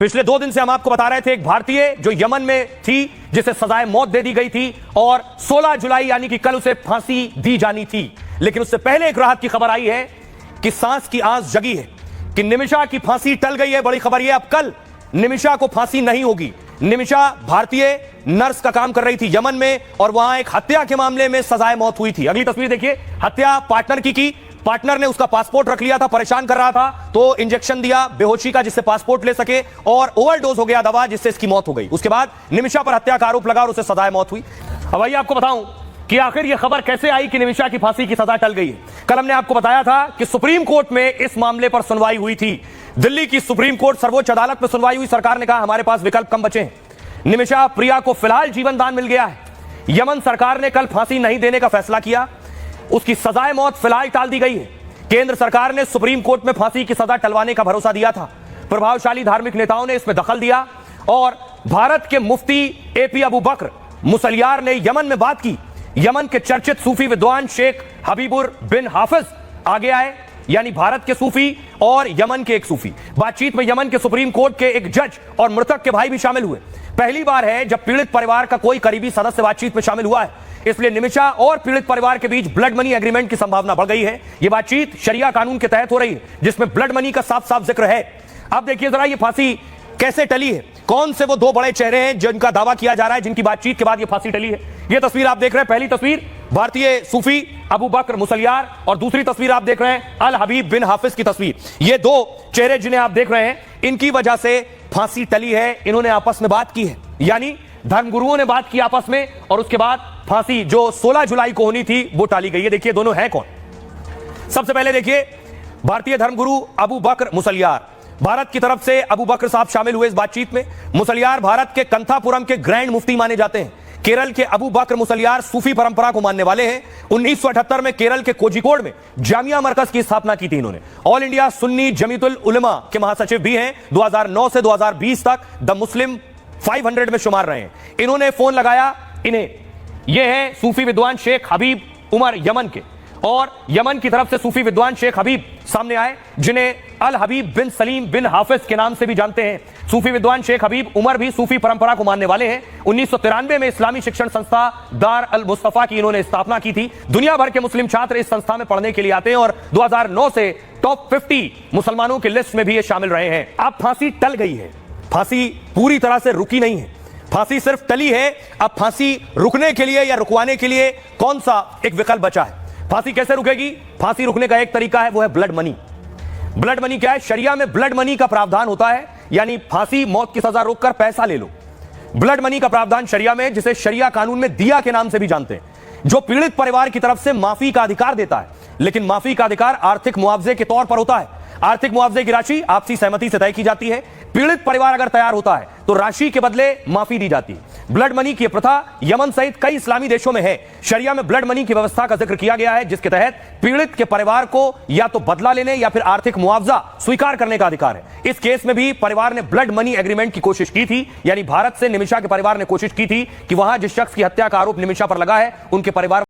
पिछले 2 दिन से हम आपको बता रहे थे एक भारतीय जो यमन में थी जिसे सजाए मौत दे दी गई थी और 16 जुलाई यानी कि कल उसे फांसी दी जानी थी। लेकिन उससे पहले एक राहत की खबर आई है कि सांस की आस जगी है कि निमिषा की फांसी टल गई है। बड़ी खबर यह अब कल निमिषा को फांसी नहीं होगी। निमिषा भारतीय नर्स का काम कर रही थी यमन में और वहां एक हत्या के मामले में सजाए मौत हुई थी। अगली तस्वीर देखिए, हत्या पार्टनर की पार्टनर ने उसका पासपोर्ट रख लिया था, परेशान कर रहा था तो इंजेक्शन दिया बेहोशी का जिससे पासपोर्ट ले सके और ओवरडोज हो गया दवा जिससे इसकी मौत हो गई। उसके बाद निमिषा पर हत्या का आरोप लगा और उसे सजाए मौत हुई। अब आइए आपको बताऊं कि आखिर यह खबर कैसे आई कि निमिषा की फांसी की सजा टल गई है। कल हमने आपको बताया था कि सुप्रीम कोर्ट में इस मामले पर सुनवाई हुई थी। दिल्ली की सुप्रीम कोर्ट सर्वोच्च अदालत में सुनवाई हुई। सरकार ने कहा हमारे पास विकल्प कम बचे हैं। निमिषा प्रिया को फिलहाल जीवन दान मिल गया है। यमन सरकार ने कल फांसी नहीं देने का फैसला किया, उसकी सजाए मौत फिलहाल टाल दी गई है। केंद्र सरकार ने सुप्रीम कोर्ट में फांसी की सजा टलवाने का भरोसा दिया था। प्रभावशाली धार्मिक नेताओं ने इसमें दखल दिया और भारत के मुफ्ती एपी अबू बकर मुसलियार ने यमन में बात की। यमन के चर्चित सूफी विद्वान शेख हबीबुर बिन हाफिज आगे आए, यानी भारत के सूफी और यमन के एक सूफी। बातचीत में यमन के सुप्रीम कोर्ट के एक जज और मृतक के भाई भी शामिल हुए। पहली बार है जब पीड़ित परिवार का कोई करीबी सदस्य बातचीत में शामिल हुआ है, इसलिए निमिषा और पीड़ित परिवार के बीच ब्लड मनी एग्रीमेंट की संभावना बढ़ गई है। यह बातचीत शरिया कानून के तहत हो रही है जिसमें ब्लड मनी का साफ साफ जिक्र है। अब देखिए जरा ये फांसी कैसे टली है, कौन से वो 2 बड़े चेहरे हैं जिनका दावा किया जा रहा है जिनकी बातचीत के बाद ये फांसी टली है। ये तस्वीर आप देख रहे हैं, पहली तस्वीर भारतीय सूफी अबू बकर मुसलियार और दूसरी तस्वीर आप देख रहे हैं अल हबीब बिन हाफिज की तस्वीर। ये 2 चेहरे जिन्हें आप देख रहे हैं इनकी वजह से फांसी टली है। इन्होंने आपस में बात की है, यानी धर्मगुरुओं ने बात की आपस में और उसके बाद फांसी जो 16 जुलाई को होनी थी वो टाली गई है। देखिए दोनों हैं कौन। सबसे पहले देखिए भारतीय धर्मगुरु अबू बकर मुसलियार, भारत की तरफ से अबू बकर साहब शामिल हुए इस बातचीत में। मुसलियार भारत के कंथापुरम के ग्रैंड मुफ्ती माने जाते हैं। केरल के अबू बकर मुसलियार सूफी परंपरा को मानने वाले हैं। 1978 में केरल के कोझिकोड में जामिया मरकज की स्थापना की थी इन्होंने। ऑल इंडिया सुन्नी जमीयतुल उलमा के महासचिव भी हैं। 2009 से 2020 तक द मुस्लिम 500 में शुमार रहे हैं। इन्होंने फोन लगाया इन्हें। ये हैं सूफी विद्वान शेख हबीब उमर यमन के, और यमन की तरफ से सूफी विद्वान शेख हबीब सामने आए जिन्हें अल हबीब बिन सलीम बिन हाफिज के नाम से भी जानते हैं। सूफी विद्वान शेख हबीब उमर भी सूफी परंपरा को मानने वाले हैं। 1993 में इस्लामी शिक्षण संस्था दार अल मुस्तफा की इन्होंने स्थापना की थी। दुनिया भर के मुस्लिम छात्र इस संस्था में पढ़ने के लिए आते हैं और 2009 से टॉप 50 मुसलमानों की लिस्ट में भी ये शामिल रहे हैं। अब फांसी टल गई है, फांसी पूरी तरह से रुकी नहीं है, फांसी सिर्फ टली है। अब फांसी रुकने के लिए या रुकवाने के लिए कौन सा एक विकल्प बचा है। फांसी कैसे रुकेगी? फांसी रुकने का एक तरीका है, वो है ब्लड मनी। ब्लड मनी क्या है? शरिया में ब्लड मनी का प्रावधान होता है, यानी फांसी मौत की सजा रोककर पैसा ले लो। ब्लड मनी का प्रावधान शरिया में, जिसे शरिया कानून में दिया के नाम से भी जानते हैं, जो पीड़ित परिवार की तरफ से माफी का अधिकार देता है। लेकिन माफी का अधिकार आर्थिक मुआवजे के तौर पर होता है। आर्थिक मुआवजे की राशि आपसी सहमति से तय की जाती है। पीड़ित परिवार अगर तैयार होता है तो राशि के बदले माफी दी जाती है। ब्लड मनी की प्रथा यमन सहित कई इस्लामी देशों में है। शरिया में ब्लड मनी की व्यवस्था का जिक्र किया गया है जिसके तहत पीड़ित के परिवार को या तो बदला लेने या फिर आर्थिक मुआवजा स्वीकार करने का अधिकार है। इस केस में भी परिवार ने ब्लड मनी एग्रीमेंट की कोशिश की थी, यानी भारत से निमिषा के परिवार ने कोशिश की थी कि वहां जिस शख्स की हत्या का आरोप निमिषा पर लगा है उनके परिवार